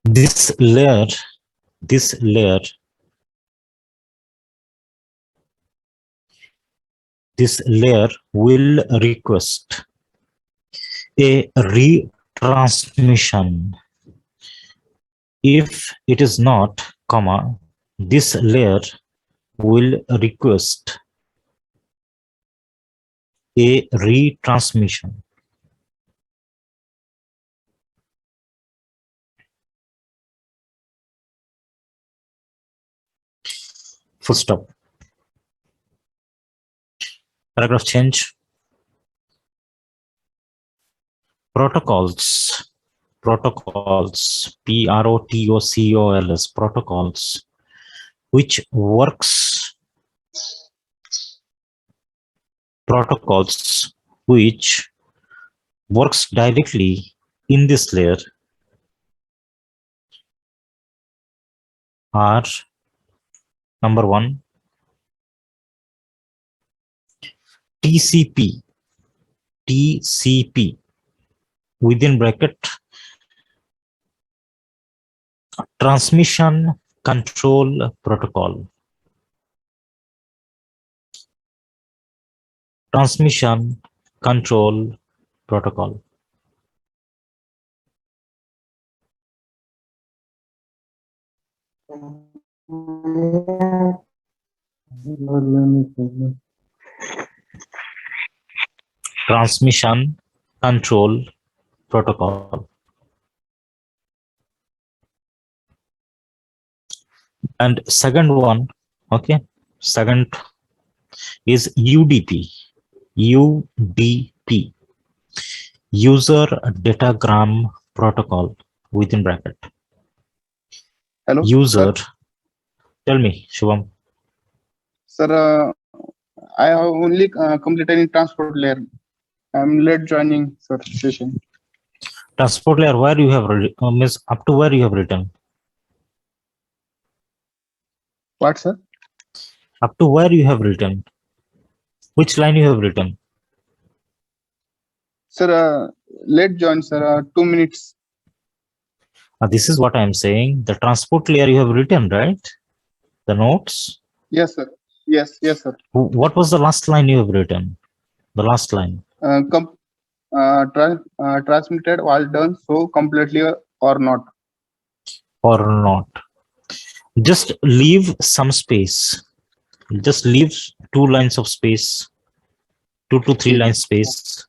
This layer will request a retransmission. If it is not, comma, this layer will request a retransmission. Full stop. Paragraph change. Protocols, PROTOCOLS, protocols, which works directly in this layer are: number one, TCP, within bracket, transmission control protocol. Transmission control protocol. Transmission control protocol. And second one, okay, second is UDP. UDP, user datagram protocol, within bracket. Hello, User, sir. tell me, Shubham. Sir, I have only completed in transport layer. I'm late joining, sir, session. Transport layer, where you have miss up to where you have written? What, sir? Up to where you have written? Which line you have written? Sir, late join, sir. 2 minutes. This is what I am saying. The transport layer you have written, right? The notes. Yes, sir. Yes, sir. What was the last line you have written? The last line. Transmitted all done so completely or not. Or not. Just leave some space. Just leave 2 lines of space. 2 to 3 lines space.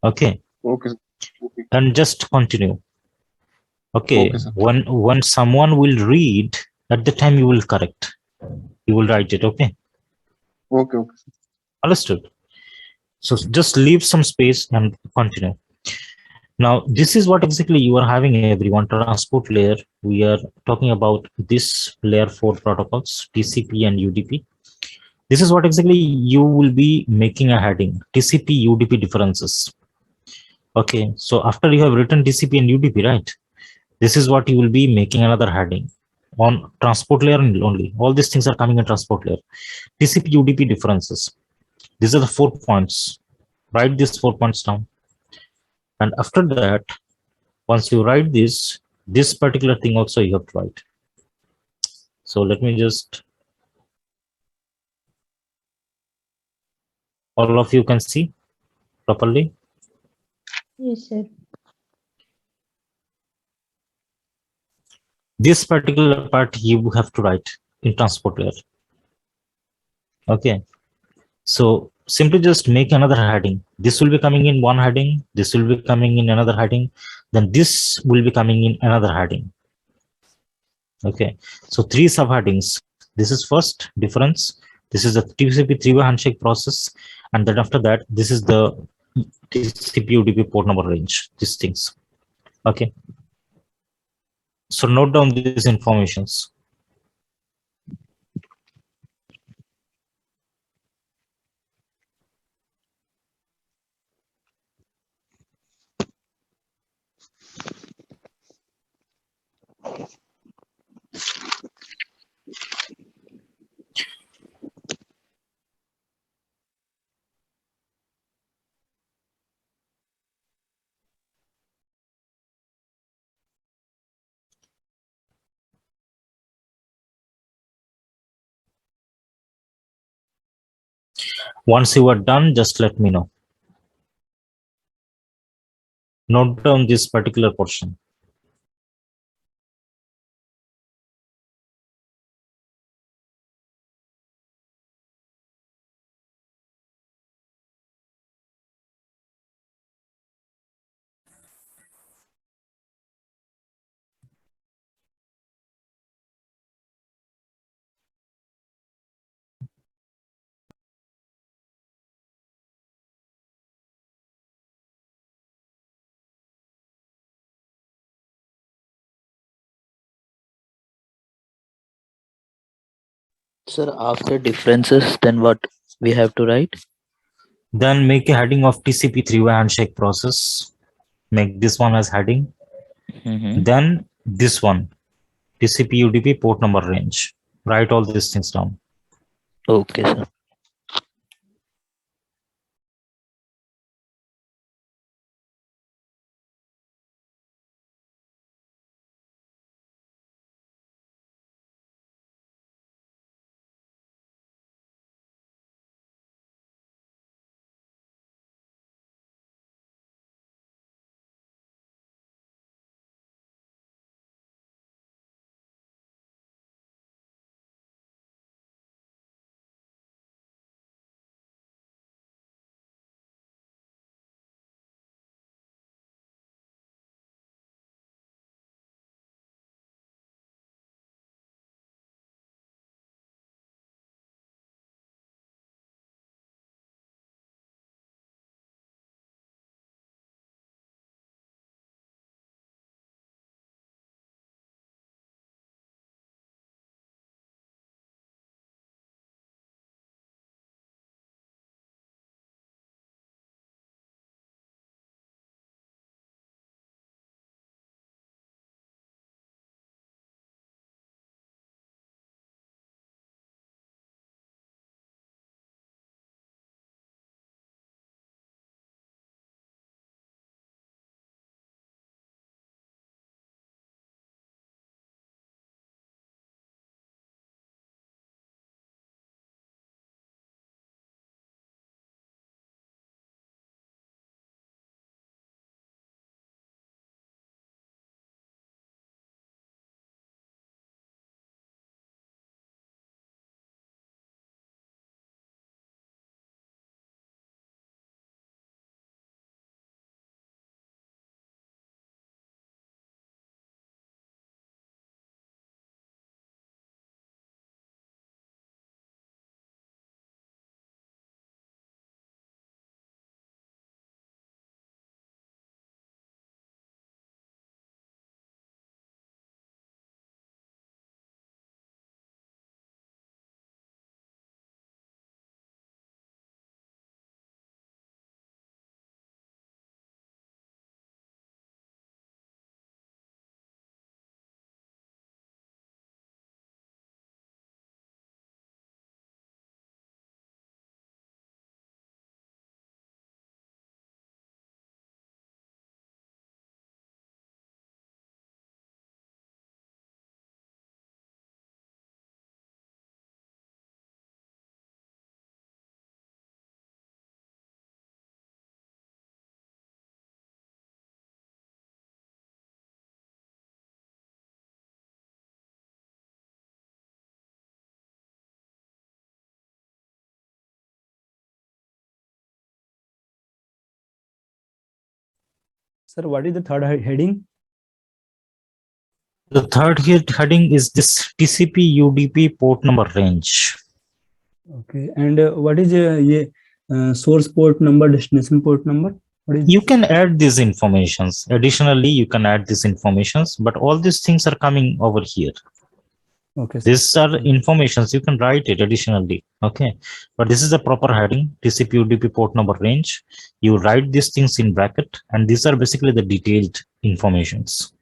Okay. Okay. And just continue. Okay. Okay, sir. When someone will read, at the time you will correct. You will write it. Okay. Okay. Understood. So just leave some space and continue. Now, this is what exactly you are having, everyone. Transport layer. We are talking about this layer 4 protocols, TCP and UDP. This is what exactly you will be making a heading, TCP UDP differences. Okay, so after you have written TCP and UDP, right? This is what you will be making another heading on transport layer only. All these things are coming in transport layer. TCP UDP differences. These are the 4 points. Write these 4 points down. And after that, once you write this particular thing also you have to write. So let me just, all of you can see properly. Yes, sir. This particular part you have to write in transport layer. Okay, so simply just make another heading. This will be coming in one heading, this will be coming in another heading, then this will be coming in another heading. Okay, so 3 subheadings. This is first difference. This is the TCP three-way handshake process, and then after that, this is the TCP UDP port number range. These things. Okay. So note down these informations. Once you are done, just let me know. Note down this particular portion. Sir, after differences, then what we have to write? Then make a heading of TCP three-way handshake process. Make this one as heading. Mm-hmm. Then this one, TCP UDP port number range. Write all these things down. Okay, sir. Sir, what is the third heading? The third heading is this TCP UDP port number range. Okay. And what is source port number, destination port number? What is You can add these informations. Additionally, you can add these informations, but all these things are coming over here. okay, sir. These are informations. You can write it additionally. Okay. But this is the proper heading, TCP UDP port number range. You write these things in bracket, and these are basically the detailed informations.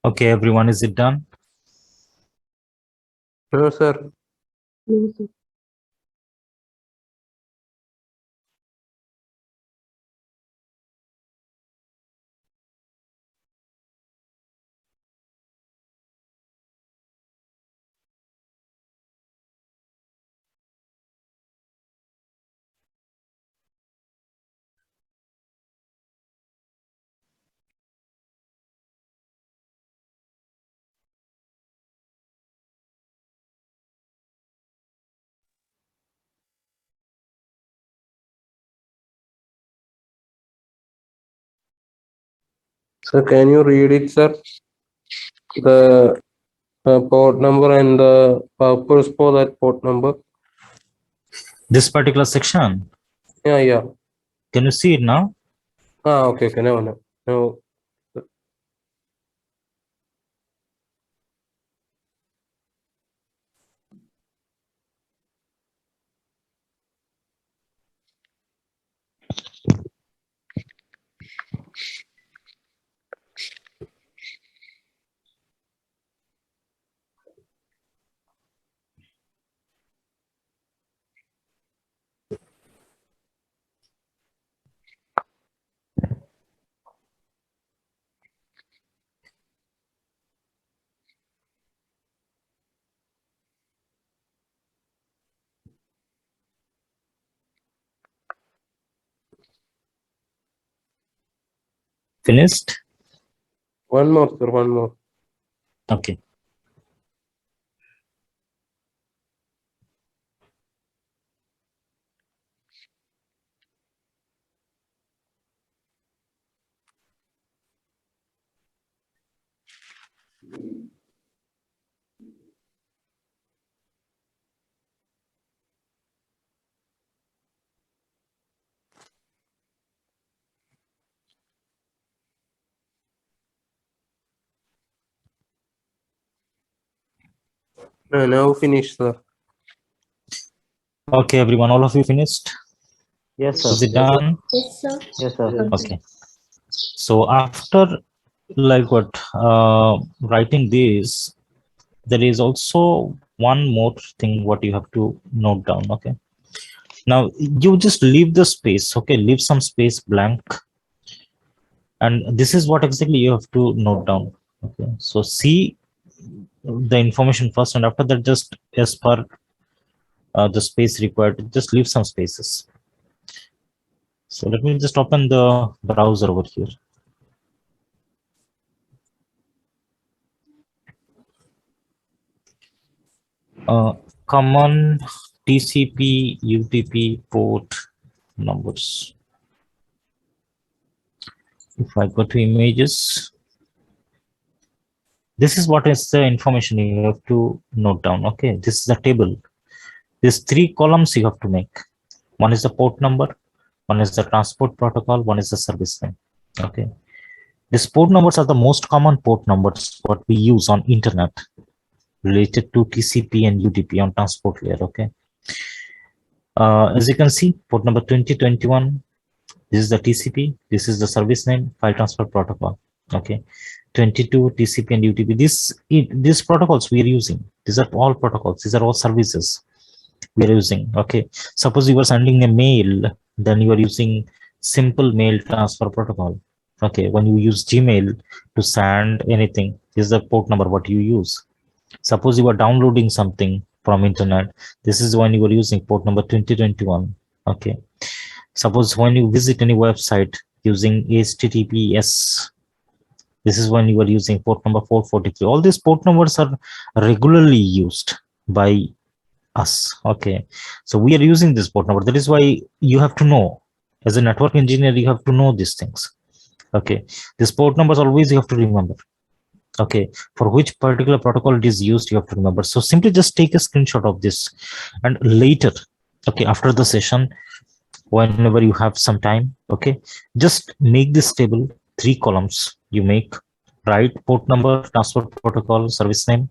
Okay, everyone, is it done? No, sir. No, sir. Sir, can you read it, sir? The port number and the purpose for that port number. This particular section, Yeah, yeah. can you see it now? Okay, okay. No, no, no. Finished? One more, sir. One more. Okay. No, now finish, sir. Okay, everyone, all of you finished? Yes, sir. Is it done? Yes, sir. Yes, sir. Okay. So after like what writing this, there is also one more thing what you have to note down. Okay. Now you just leave the space. Okay, leave some space blank, and this is what exactly you have to note down. Okay. So see the information first, and after that, just as per the space required, just leave some spaces. So let me just open the browser over here. Common TCP UDP port numbers. If I go to images, this is what is the information you have to note down. Okay, this is the table. These three columns you have to make. One is the port number, one is the transport protocol, one is the service name. Okay, these port numbers are the most common port numbers what we use on internet related to TCP and UDP on transport layer. Okay, as you can see, port number 2021. This is the TCP. This is the service name, file transfer protocol. Okay, 22 TCP and UDP. These protocols we are using. These are all protocols. These are all services we are using. Okay, suppose you are sending a mail, then you are using simple mail transfer protocol. Okay, when you use Gmail to send anything, this is the port number what you use. Suppose you are downloading something from internet, this is when you are using port number 2021. Okay, suppose when you visit any website using HTTPS, this is when you are using port number 443. All these port numbers are regularly used by us. Okay, so we are using this port number. That is why you have to know, as a network engineer, you have to know these things. Okay, this port numbers always you have to remember. Okay, for which particular protocol it is used, you have to remember. So simply just take a screenshot of this, and later, okay, after the session, whenever you have some time, okay, just make this table 3 columns. You make, write port number, transport protocol, service name,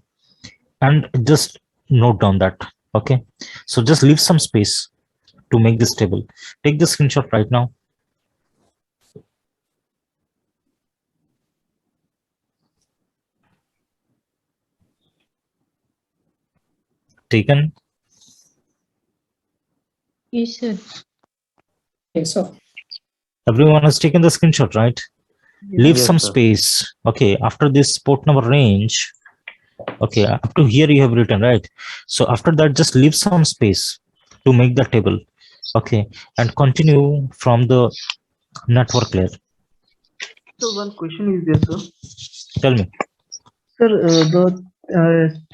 and just note down that. Okay, so just leave some space to make this table. Take the screenshot right now. taken? Yes, sir. Yes, sir. Everyone has taken the screenshot, right? Leave Yes, some sir. space. Okay, after this port number range, okay, up to here you have written, right? So after that, just leave some space to make the table. Okay, and continue from the network layer. So one question is there, sir. Tell me. Sir, the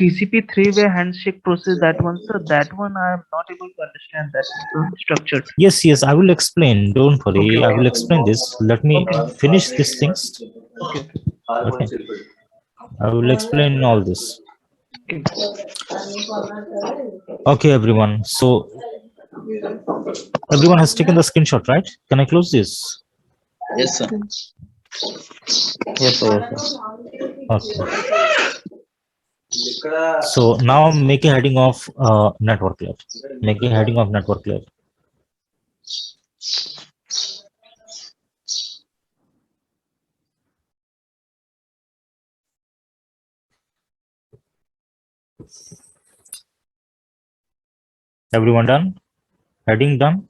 TCP three-way handshake process, that one, sir, that one I am not able to understand that structured. Yes, I will explain. Don't worry. Okay, I okay. will explain this. Let me Okay. finish these things. Okay. Okay. I will explain all this. Okay. Okay, everyone. So everyone has taken the screenshot, right? Can I close this? Yes, sir. Yes, sir. Yes, sir. Okay. So now make a heading of network layer. Make a heading of network layer. Everyone done? Heading done?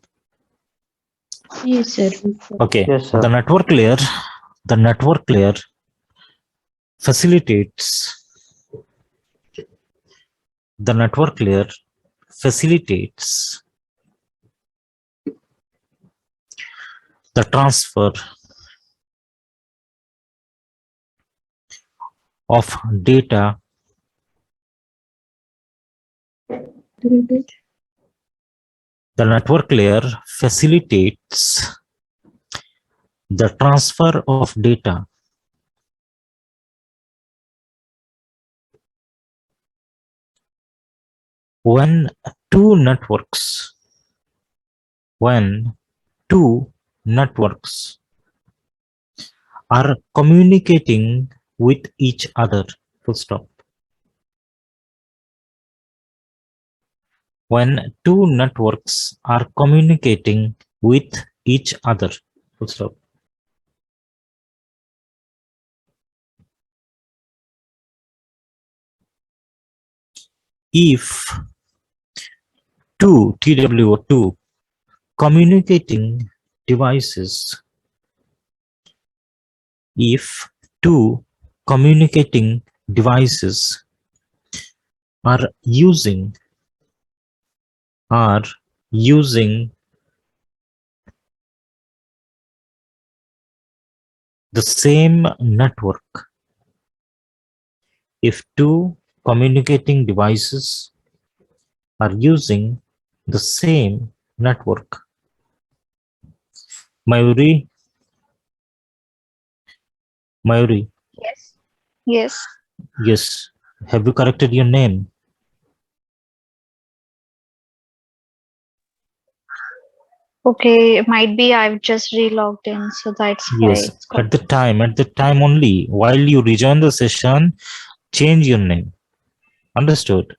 Yes, sir. Okay. Yes, sir. The network layer facilitates the network layer facilitates the transfer of data the network layer facilitates the transfer of data when two networks are communicating with each other. Full stop. When two networks are communicating with each other. Full stop. If two TWO2 communicating devices, if two communicating devices are using the same network, if two communicating devices are using the same network. Mayuri, Yes. Yes. yes. Have you corrected your name? Okay, might be I've just relogged in, so that's why Yes. it's got. At the time only, while you rejoin the session, change your name. Understood?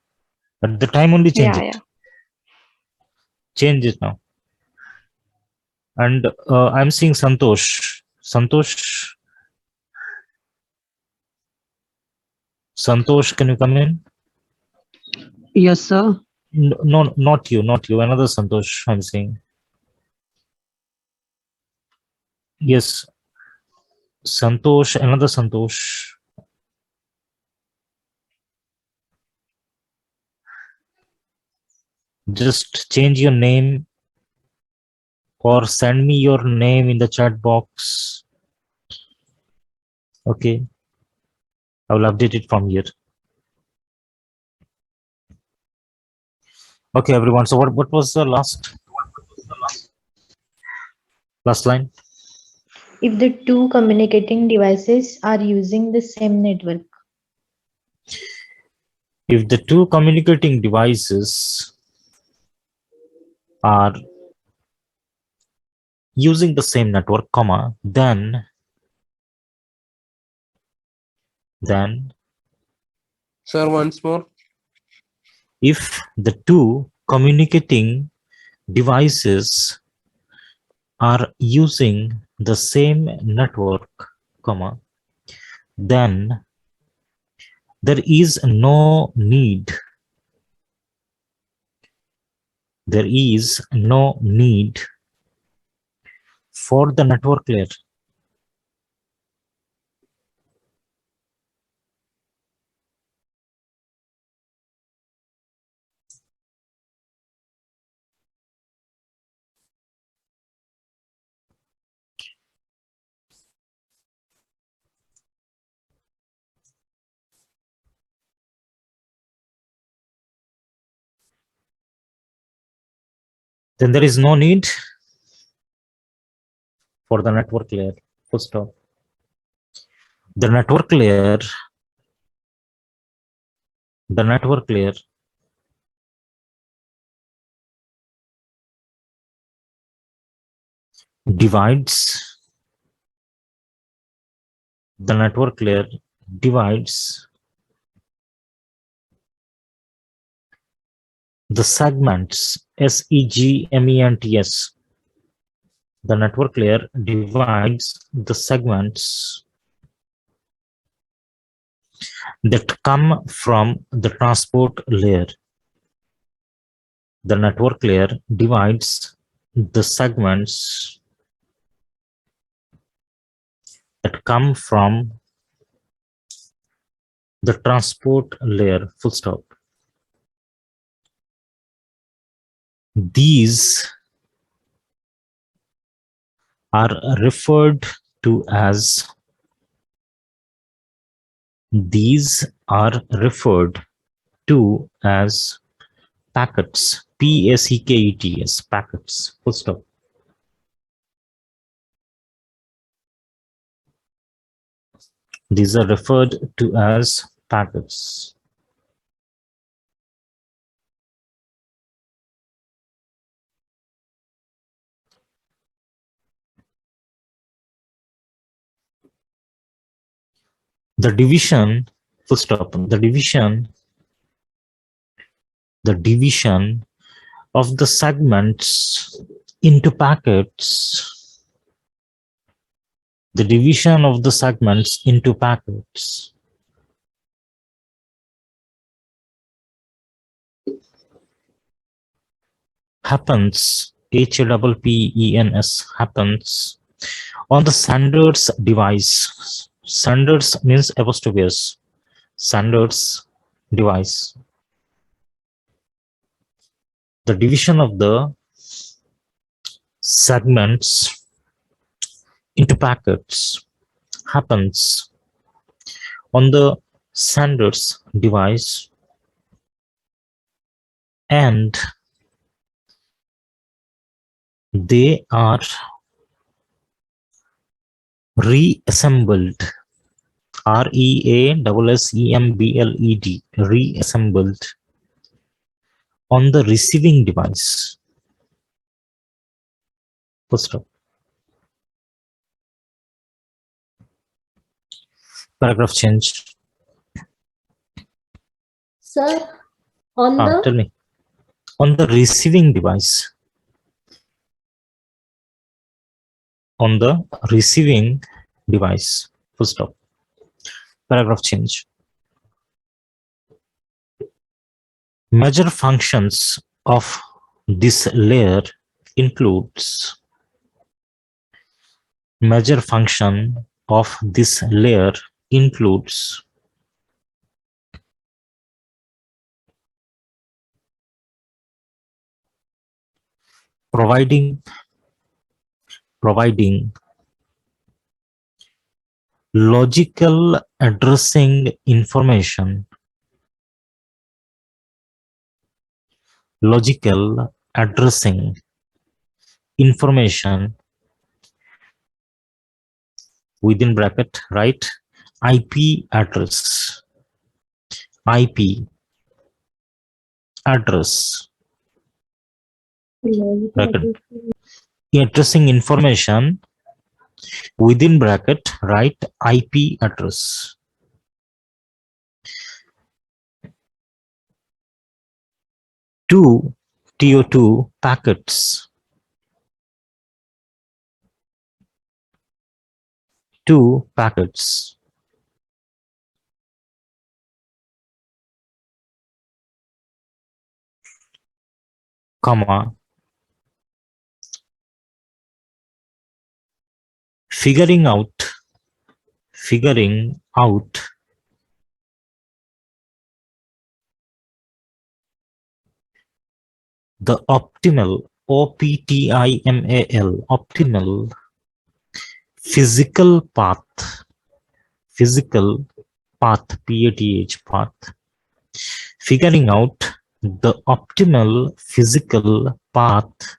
At the time only change Yeah, it. yeah. Change it now. And I'm seeing Santosh. Santosh, can you come in? Yes, sir. No, not you. Another Santosh, I'm seeing. Yes. Santosh, another Santosh. Just change your name or send me your name in the chat box. Okay. I will update it from here. Okay, everyone. So what was the last line? If the two communicating devices are using the same network. If the two communicating devices are using the same network, comma, then Sir, once more. if the two communicating devices are using the same network, comma, then there is no need there is no need for the network layer. Then there is no need for the network layer. Full stop. The network layer divides divides the segments segments. The network layer divides the segments that come from the transport layer. The network layer divides the segments that come from the transport layer. Full stop. These are referred to as packets. Packets. Packets. Full stop. These are referred to as packets. The division, full stop, the division of the segments into packets, happens, happens on the Sanders device. Sanders means apostrophe S. Sanders device. The division of the segments into packets happens on the Sanders device, and they are reassembled. Reassembled. Reassembled on the receiving device. Full stop. Paragraph change. Sir, on the Tell me. On the receiving device. On the receiving device. Full stop. Paragraph change. Major functions of this layer includes providing logical addressing information, within bracket, right? IP address, bracket, addressing information, within bracket, right? IP address. Two TO2 packets. comma, figuring out the optimal optimal physical path path, figuring out the optimal physical path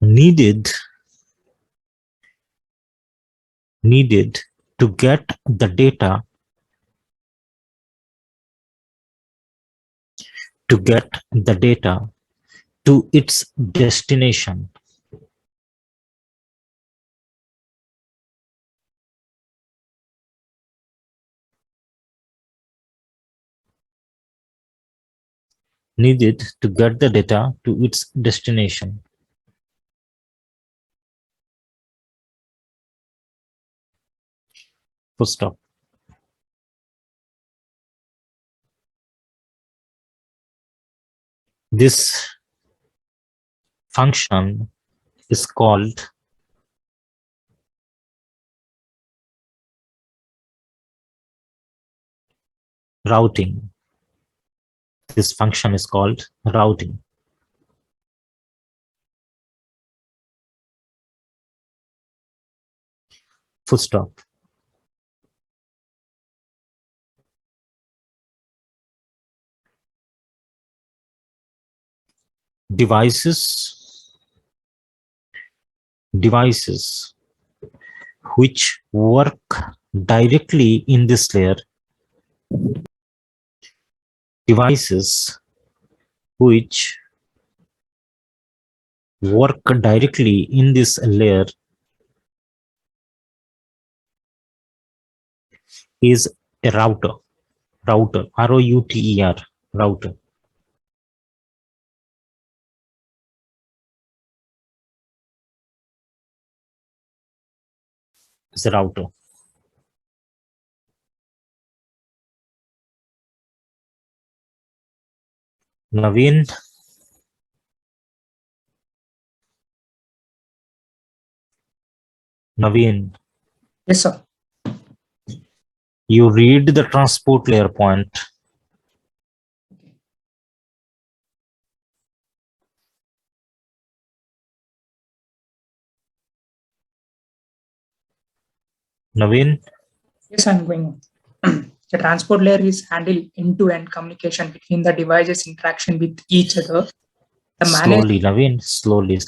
needed to get the data to its destination. Needed to get the data to its destination. Full stop. This function is called routing. This function is called routing. Full stop. Devices which work directly in this layer, devices which work directly in this layer is a router, R-O-U-T-E-R, router. Is a router. Naveen, Yes, sir. you read the transport layer point. Naveen, Yes, I'm going on. The transport layer is handle end-to-end communication between the devices interaction with each other. The slowly, Naveen, slowly.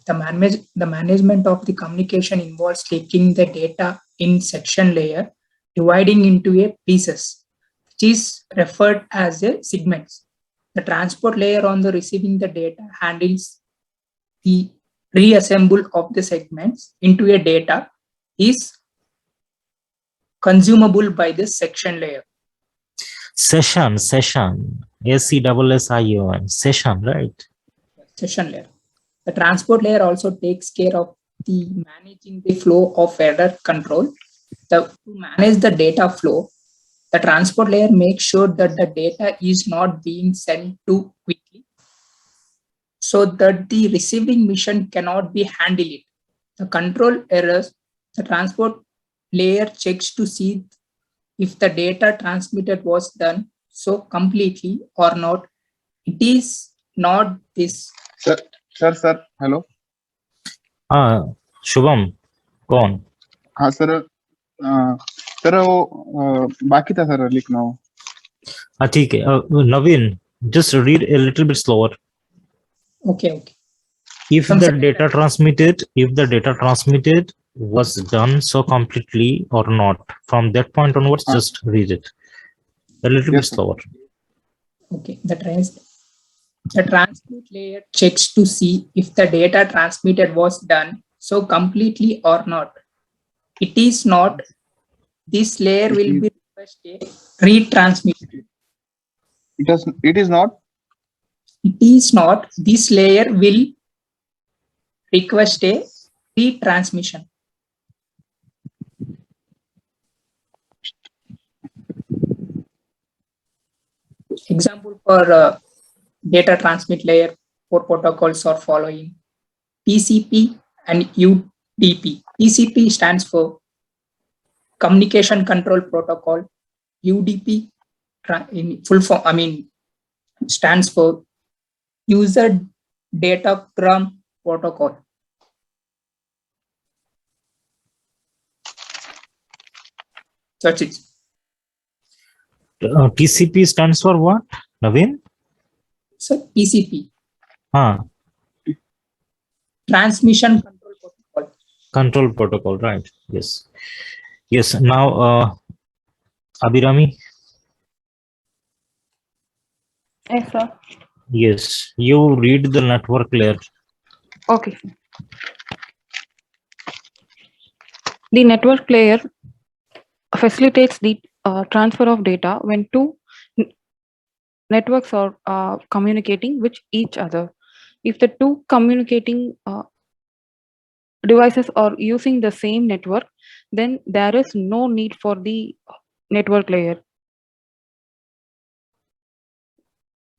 the management of the communication involves taking the data in section layer, dividing into a pieces, which is referred as a segments. The transport layer on the receiving the data handles the reassemble of the segments into a data is consumable by the section layer. Session, S-E-S-S-I-O-N, session, right? Session layer. The transport layer also takes care of the managing the flow of error control. To manage the data flow, the transport layer makes sure that the data is not being sent too quickly, so that the receiving mission cannot be handled it. The control errors, the transport layer checks to see if the data transmitted was done so completely or not. It is not this. Sir, hello. Shubham, go on. हाँ sir sir वो बाकी था sir लिखना हो. ठीक है. Naveen, just read a little bit slower. Okay. If the data transmitted was done so completely or not, from that point onwards, just read it a little bit slower. Okay, the transport layer checks to see if the data transmitted was done so completely or not. It is not. This layer will be requested retransmitted. It is not. It is not. This layer will request a retransmission. Example for data transmit layer, four protocols are following: TCP and UDP. TCP stands for Communication Control Protocol. UDP in full form, stands for User Datagram Protocol. That's it. TCP stands for what, Naveen? So TCP, Transmission Control Protocol. Control protocol, right? Yes. Yes. Now, Abhirami. Yes, sir. Yes, you read the network layer. Okay. The network layer facilitates the transfer of data when two networks are communicating with each other. If the two communicating devices are using the same network, then there is no need for the network layer.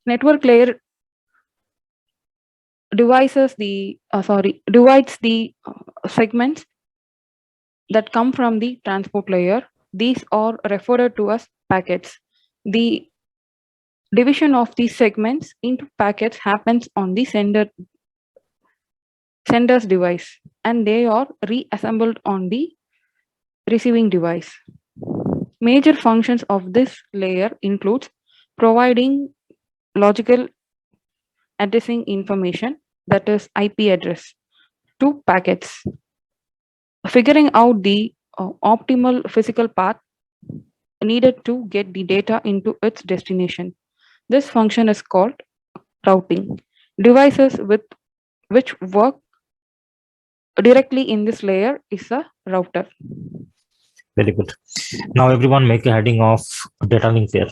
Network layer divides the segments that come from the transport layer. These are referred to as packets. The division of these segments into packets happens on the sender's device, and they are reassembled on the receiving device. Major functions of this layer includes providing logical addressing information, that is IP address, to packets, figuring out the optimal physical path needed to get the data into its destination. This function is called routing. Devices with which work directly in this layer is a router. Very good. Now, everyone make a heading of data link layer.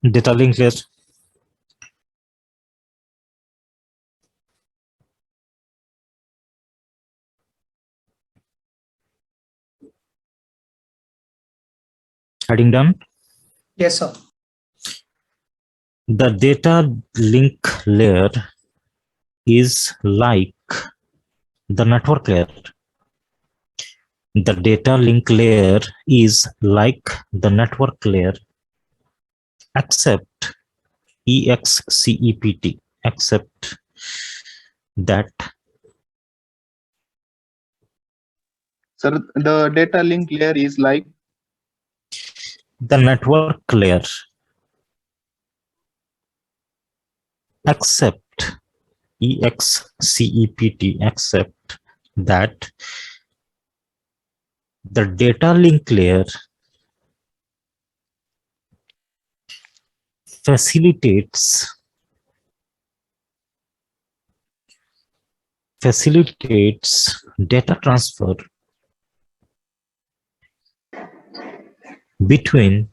Data link layer. Heading done. Yes, sir. The data link layer is like the network layer. The data link layer is like the network layer, except EXCEPT, except that Sir, the data link layer is like the network layer, except EXCEPT, except that the data link layer facilitates data transfer between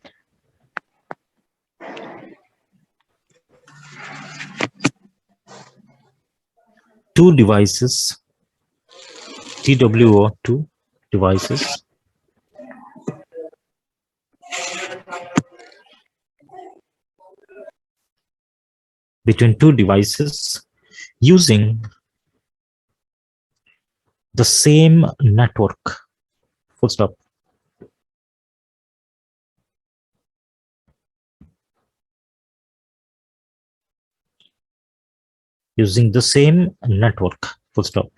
two devices, TWO2 devices, using the same network. Full stop. Using the same network. Full stop.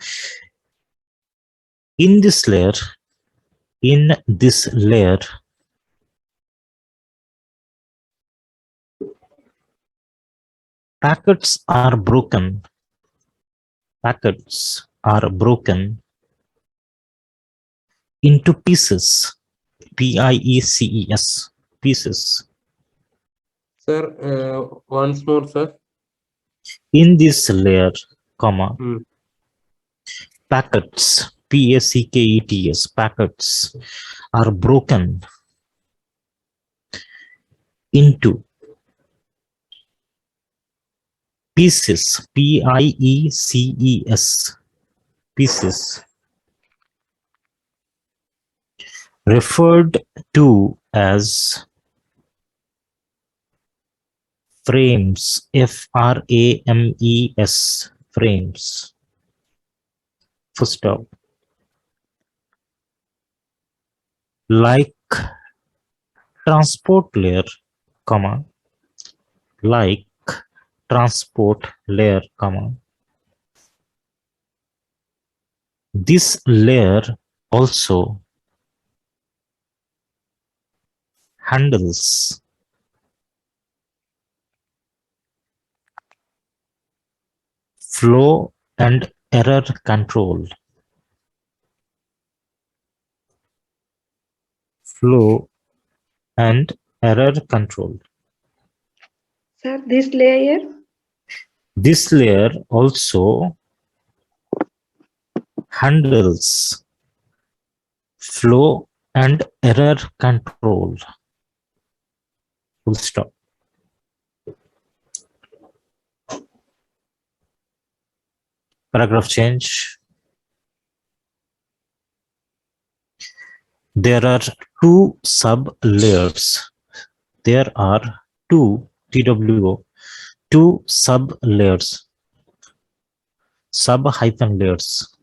In this layer, packets are broken into pieces, PIECES, pieces. Sir, once more, sir. In this layer, comma, packets, PACKETS, packets are broken into pieces, PIECES, pieces referred to as frames, Frames, frames, full stop. Like transport layer, comma, like transport layer, comma. This layer also handles flow and error control. Flow and error control. Sir, this layer? This layer also handles flow and error control. Full stop. Paragraph change. There are two sub layers. There are two TWO, two sub layers, sub hyphen layers.